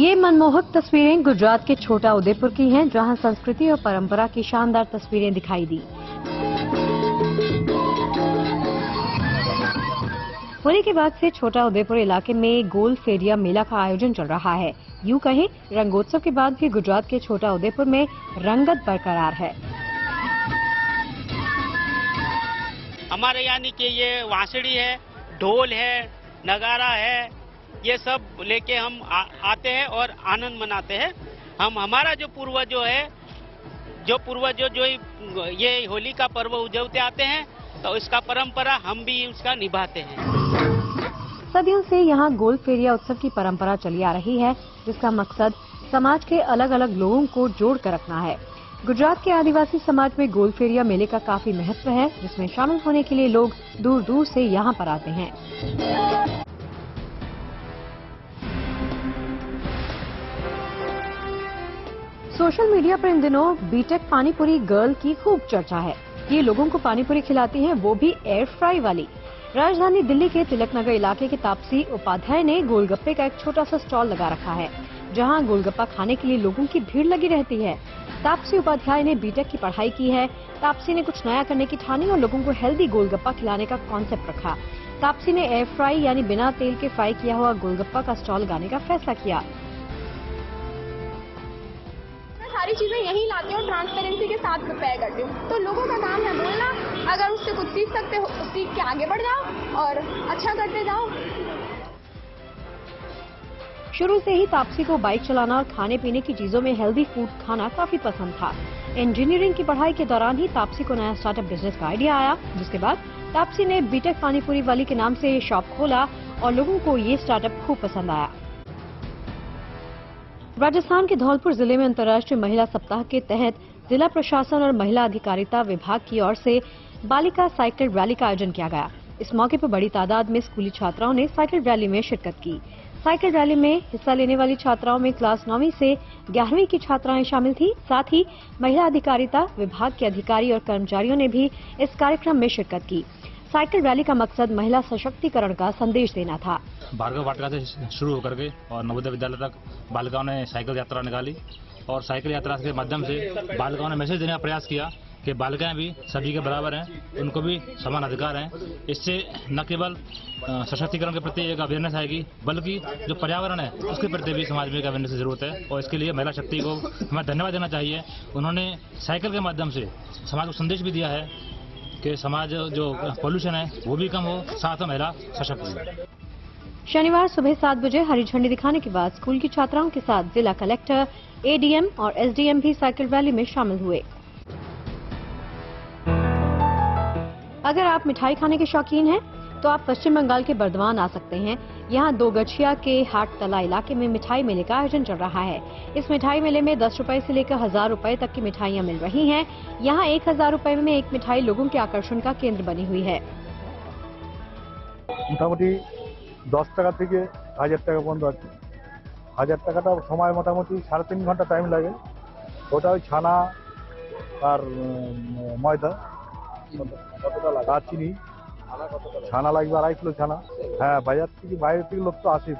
ये मनमोहक तस्वीरें गुजरात के छोटा उदेपुर की हैं, जहां संस्कृति और परंपरा की शानदार तस्वीरें दिखाई दी। होली के बाद से छोटा उदेपुर इलाके में गोल फेरिया मेला का आयोजन चल रहा है। यूं कहें, रंगोत्सव के बाद भी गुजरात के छोटा उदेपुर में रंगत बरकरार है। हमारे यानी कि ये वांसड़ी है, ढोल है, नगारा है, ये सब लेके हम आते हैं और आनंद मनाते हैं। हमारा जो पूर्वजों जो ये होली का पर्व उजवते आते हैं, तो इसका परंपरा हम भी उसका निभाते हैं। सदियों से यहाँ गोल फेरिया उत्सव की परंपरा चली आ रही है, जिसका मकसद समाज के अलग अलग लोगों को जोड़ कर रखना है। गुजरात के आदिवासी समाज में गोल फेरिया मेले का काफी महत्व है, जिसमें शामिल होने के लिए लोग दूर दूर से यहाँ पर आते हैं। सोशल मीडिया पर इन दिनों बीटेक पानीपुरी गर्ल की खूब चर्चा है। ये लोगों को पानीपुरी खिलाती हैं, वो भी एयर फ्राई वाली। राजधानी दिल्ली के तिलक नगर इलाके के तापसी उपाध्याय ने गोलगप्पे का एक छोटा सा स्टॉल लगा रखा है, जहां गोलगप्पा खाने के लिए लोगों की भीड़ लगी रहती है। तापसी उपाध्याय ने बीटेक की पढ़ाई की है। तापसी ने कुछ नया करने की ठानी और लोगों को हेल्दी गोलगप्पा खिलाने का कॉन्सेप्ट रखा। तापसी ने एयर फ्राई यानी बिना तेल के फ्राई किया हुआ गोलगप्पा का स्टॉल लगाने का फैसला किया। सारी चीजें यहीं लाती हूँ, ट्रांसपेरेंसी के साथ प्रिपेयर करती हूँ। तो लोगों का काम है बोलना, अगर उससे कुछ सीख सकते हो उस सीख के आगे बढ़ जाओ और अच्छा करते जाओ। शुरू से ही तापसी को बाइक चलाना और खाने पीने की चीजों में हेल्दी फूड खाना काफी पसंद था। इंजीनियरिंग की पढ़ाई के दौरान ही तापसी को नया स्टार्टअप बिजनेस का आइडिया आया, जिसके बाद तापसी ने बीटेक पानीपुरी वाली के नाम से शॉप खोला और लोगों को ये स्टार्टअप खूब पसंद आया। राजस्थान के धौलपुर जिले में अंतर्राष्ट्रीय महिला सप्ताह के तहत जिला प्रशासन और महिला अधिकारिता विभाग की ओर से बालिका साइकिल रैली का आयोजन किया गया। इस मौके पर बड़ी तादाद में स्कूली छात्राओं ने साइकिल रैली में शिरकत की। साइकिल रैली में हिस्सा लेने वाली छात्राओं में क्लास 9वीं से 11वीं की छात्राएं शामिल थी। साथ ही महिला अधिकारिता विभाग के अधिकारी और कर्मचारियों ने भी इस कार्यक्रम में शिरकत की। साइकिल रैली का मकसद महिला सशक्तिकरण का संदेश देना था। भार्गव वाटिका से शुरू होकर के और नवोदय विद्यालय तक बालिकाओं ने साइकिल यात्रा निकाली और साइकिल यात्रा के माध्यम से बालिकाओं ने मैसेज देने का प्रयास किया कि बालिकाएं भी सभी के बराबर हैं, उनको भी समान अधिकार हैं। इससे न केवल सशक्तिकरण के प्रति एक अवेयरनेस आएगी, बल्कि जो पर्यावरण है उसके प्रति भी समाज में एक अवेयरनेस की जरूरत है और इसके लिए महिला शक्ति को हमें धन्यवाद देना चाहिए। उन्होंने साइकिल के माध्यम से समाज को संदेश भी दिया है कि समाज जो पॉल्यूशन है वो भी कम हो, साथ में महिला सशक्त हो। शनिवार सुबह 7 बजे हरी झंडी दिखाने के बाद स्कूल की छात्राओं के साथ जिला कलेक्टर, एडीएम और एसडीएम भी साइकिल रैली में शामिल हुए। अगर आप मिठाई खाने के शौकीन हैं, तो आप पश्चिम बंगाल के बर्दवान आ सकते हैं। यहाँ 2 गछिया के हाट तला इलाके में मिठाई मेले का आयोजन चल रहा है। इस मिठाई मेले में 10 रुपए से लेकर 1000 रुपए तक की मिठाइयाँ मिल रही हैं। यहाँ 1000 रुपए में एक मिठाई लोगों के आकर्षण का केंद्र बनी हुई है। मोटामुटी 10 টাকা থেকে 1000 টাকা পর্যন্ত আছে। 1000 টাকাটা সময় মোটামুটি 3.5 ঘন্টা টাইম লাগে। ওটা ওই ছানা আর ময়দা কতটা চিনি ছানা লাগবে 2.5 কিলো ছানা। হ্যাঁ, বাজার থেকে বাইরে থেকে লোক তো আসেই।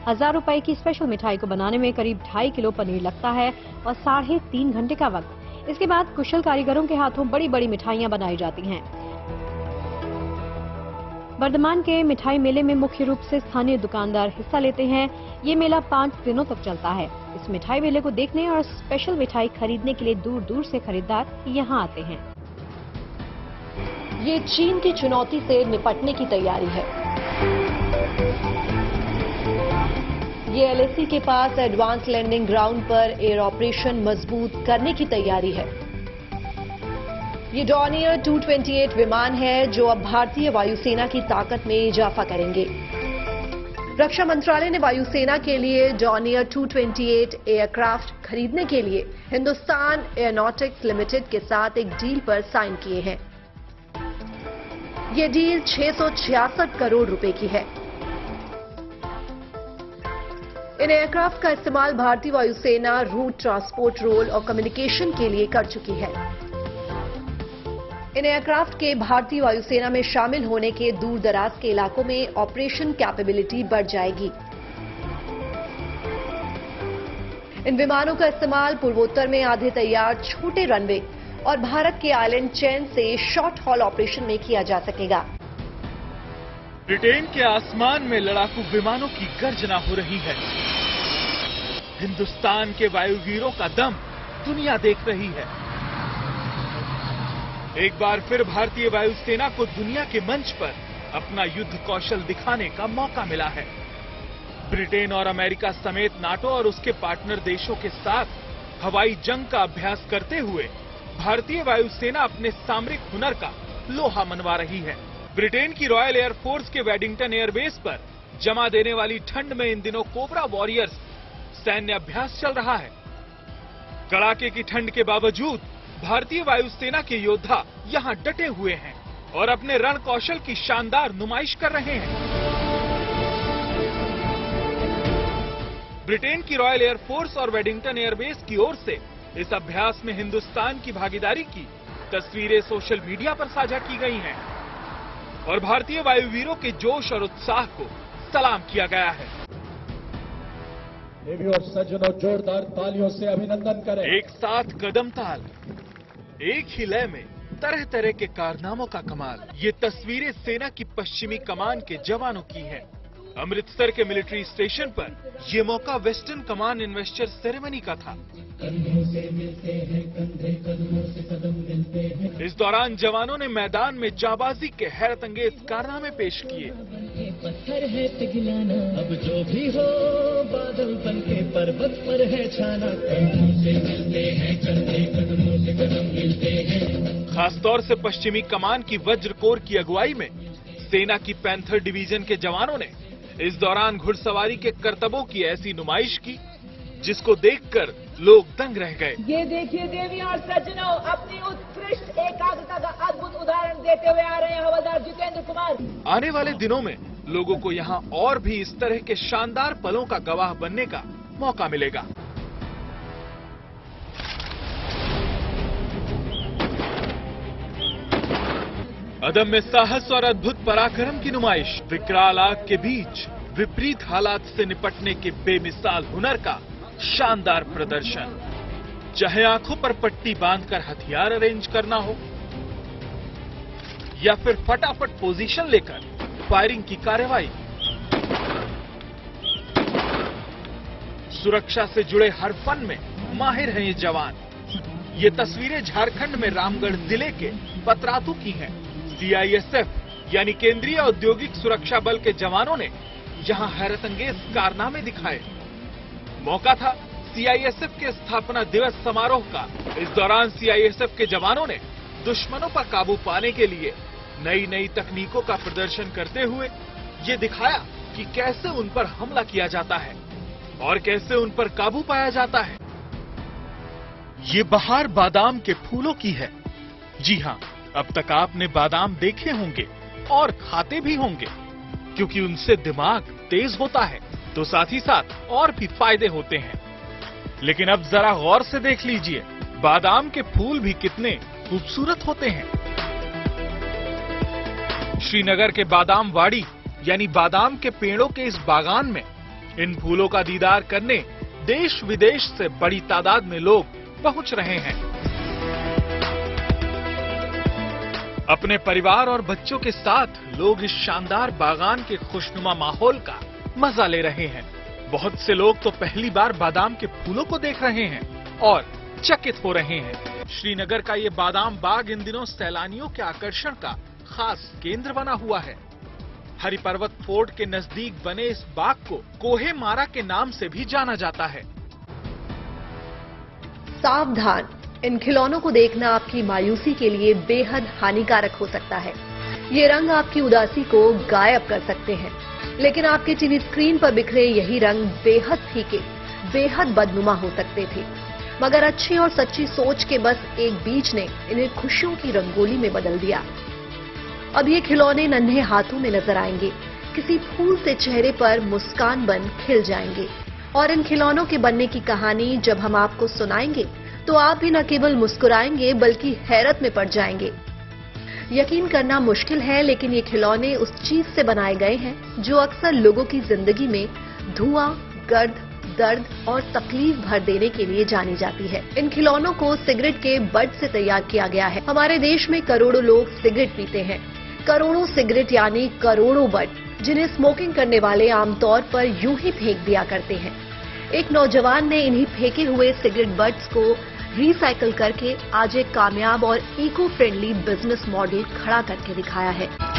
1000 रुपए की स्पेशल मिठाई को बनाने में करीब 2.5 किलो पनीर लगता है और 3.5 घंटे का वक्त। इसके बाद कुशल कारीगरों के हाथों बड़ी बड़ी मिठाइयाँ बनाई जाती हैं। बर्धमान के मिठाई मेले में मुख्य रूप से स्थानीय दुकानदार हिस्सा लेते हैं। ये मेला 5 दिनों तक चलता है। इस मिठाई मेले को देखने और स्पेशल मिठाई खरीदने के लिए दूर दूर से खरीदार यहाँ आते हैं। ये चीन की चुनौती से निपटने की तैयारी है। ये एलएसी के पास एडवांस लैंडिंग ग्राउंड पर एयर ऑपरेशन मजबूत करने की तैयारी है। ये डॉर्नियर 228 विमान है जो अब भारतीय वायुसेना की ताकत में इजाफा करेंगे। रक्षा मंत्रालय ने वायुसेना के लिए डॉर्नियर 228 एयरक्राफ्ट खरीदने के लिए हिंदुस्तान एयरोनॉटिक्स लिमिटेड के साथ एक डील पर साइन किए हैं। ये डील 666 करोड़ रुपए की है। इन एयरक्राफ्ट का इस्तेमाल भारतीय वायुसेना रूट, ट्रांसपोर्ट रोल और कम्युनिकेशन के लिए कर चुकी है। इन एयरक्राफ्ट के भारतीय वायुसेना में शामिल होने के दूर दराज के इलाकों में ऑपरेशन कैपेबिलिटी बढ़ जाएगी। इन विमानों का इस्तेमाल पूर्वोत्तर में आधे तैयार छोटे रनवे और भारत के आइलैंड चेन से शॉर्ट हॉल ऑपरेशन में किया जा सकेगा। ब्रिटेन के आसमान में लड़ाकू विमानों की गर्जना हो रही है। हिंदुस्तान के वायुवीरों का दम दुनिया देख रही है। एक बार फिर भारतीय वायुसेना को दुनिया के मंच पर अपना युद्ध कौशल दिखाने का मौका मिला है। ब्रिटेन और अमेरिका समेत नाटो और उसके पार्टनर देशों के साथ हवाई जंग का अभ्यास करते हुए भारतीय वायुसेना अपने सामरिक हुनर का लोहा मनवा रही है। ब्रिटेन की रॉयल एयरफोर्स के वेडिंगटन एयरबेस पर जमा देने वाली ठंड में इन दिनों कोबरा वॉरियर्स सैन्य अभ्यास चल रहा है। कड़ाके की ठंड के बावजूद भारतीय वायुसेना के योद्धा यहां डटे हुए हैं और अपने रण कौशल की शानदार नुमाइश कर रहे हैं। ब्रिटेन की रॉयल एयरफोर्स और वेडिंगटन एयरबेस की ओर से इस अभ्यास में हिंदुस्तान की भागीदारी की तस्वीरें सोशल मीडिया पर साझा की गई हैं और भारतीय वायुवीरों के जोश और उत्साह को सलाम किया गया है। और सज्जनों, जोरदार तालियों से अभिनंदन करें। एक साथ कदम ताल, एक ही लय में तरह तरह के कारनामों का कमाल। ये तस्वीरें सेना की पश्चिमी कमान के जवानों की हैं। अमृतसर के मिलिट्री स्टेशन पर ये मौका वेस्टर्न कमान इन्वेस्टर सेरेमनी का था। इस दौरान जवानों ने मैदान में जाबाजी के हैरत अंगेज कारनामे पेश किए। पत्थर है पिघलाना, अब जो भी हो बादल बन के पर्वत पर है छाना। कदमों से मिलते हैं कंधे, कदमों से कदम मिलते हैं। खासतौर से पश्चिमी कमान की वज्र कोर की अगुवाई में सेना की पैंथर डिवीजन के जवानों ने इस दौरान घुड़सवारी के करतबों की ऐसी नुमाइश की जिसको देखकर लोग दंग रह गए। ये देखिए देवी और सज्जनों, अपनी उत्कृष्ट एकाग्रता का अद्भुत उदाहरण देते हुए आ रहे हैं हवलदार जितेंद्र कुमार। आने वाले दिनों में लोगों को यहाँ और भी इस तरह के शानदार पलों का गवाह बनने का मौका मिलेगा। अदम्य साहस और अद्भुत पराक्रम की नुमाइश, विकराल आग के बीच विपरीत हालात से निपटने के बेमिसाल हुनर का शानदार प्रदर्शन। चाहे आंखों पर पट्टी बांधकर हथियार अरेंज करना हो या फिर फटाफट पोजीशन लेकर फायरिंग की कार्रवाई, सुरक्षा से जुड़े हर फन में माहिर हैं ये जवान। ये तस्वीरें झारखंड में रामगढ़ जिले के पतरातू की हैं। सीआईएसएफ यानी केंद्रीय औद्योगिक सुरक्षा बल के जवानों ने यहां हैरतअंगेज कारनामे दिखाए। मौका था सीआईएसएफ के स्थापना दिवस समारोह का। इस दौरान सीआईएसएफ के जवानों ने दुश्मनों पर काबू पाने के लिए नई नई तकनीकों का प्रदर्शन करते हुए ये दिखाया कि कैसे उन पर हमला किया जाता है और कैसे उन पर काबू पाया जाता है। ये बहार बादाम के फूलों की है। जी हाँ, अब तक आपने बादाम देखे होंगे और खाते भी होंगे क्योंकि उनसे दिमाग तेज होता है, तो साथ ही साथ और भी फायदे होते हैं। लेकिन अब जरा गौर से देख लीजिए, बादाम के फूल भी कितने खूबसूरत होते हैं। श्रीनगर के बादाम वाड़ी यानी बादाम के पेड़ों के इस बागान में इन फूलों का दीदार करने देश विदेश से बड़ी तादाद में लोग पहुंच रहे हैं। अपने परिवार और बच्चों के साथ लोग इस शानदार बागान के खुशनुमा माहौल का मजा ले रहे हैं। बहुत से लोग तो पहली बार बादाम के फूलों को देख रहे हैं और चकित हो रहे हैं। श्रीनगर का ये बादाम बाग इन दिनों सैलानियों के आकर्षण का खास केंद्र बना हुआ है। हरिपर्वत फोर्ट के नजदीक बने इस बाग को कोहे मारा के नाम से भी जाना जाता है। सावधान, इन खिलौनों को देखना आपकी मायूसी के लिए बेहद हानिकारक हो सकता है। ये रंग आपकी उदासी को गायब कर सकते हैं, लेकिन आपके टीवी स्क्रीन पर बिखरे यही रंग बेहद फीके, बेहद बदनुमा हो सकते थे। मगर अच्छी और सच्ची सोच के बस एक बीज ने इन्हें खुशियों की रंगोली में बदल दिया। अब ये खिलौने नन्हे हाथों में नजर आएंगे, किसी फूल से चेहरे पर मुस्कान बन खिल जाएंगे। और इन खिलौनों के बनने की कहानी जब हम आपको सुनाएंगे तो आप भी न केवल मुस्कुराएंगे बल्कि हैरत में पड़ जाएंगे। यकीन करना मुश्किल है, लेकिन ये खिलौने उस चीज से बनाए गए हैं जो अक्सर लोगों की जिंदगी में धुआं, गर्द, दर्द और तकलीफ भर देने के लिए जानी जाती है। इन खिलौनों को सिगरेट के बट से तैयार किया गया है। हमारे देश में करोड़ों लोग सिगरेट पीते हैं। करोड़ों सिगरेट यानी करोड़ों बट, जिन्हें स्मोकिंग करने वाले आमतौर पर यूं ही फेंक दिया करते हैं। एक नौजवान ने इन्हीं फेंके हुए सिगरेट बट्स को रिसाइकल करके आज एक कामयाब और इको फ्रेंडली बिजनेस मॉडल खड़ा करके दिखाया है।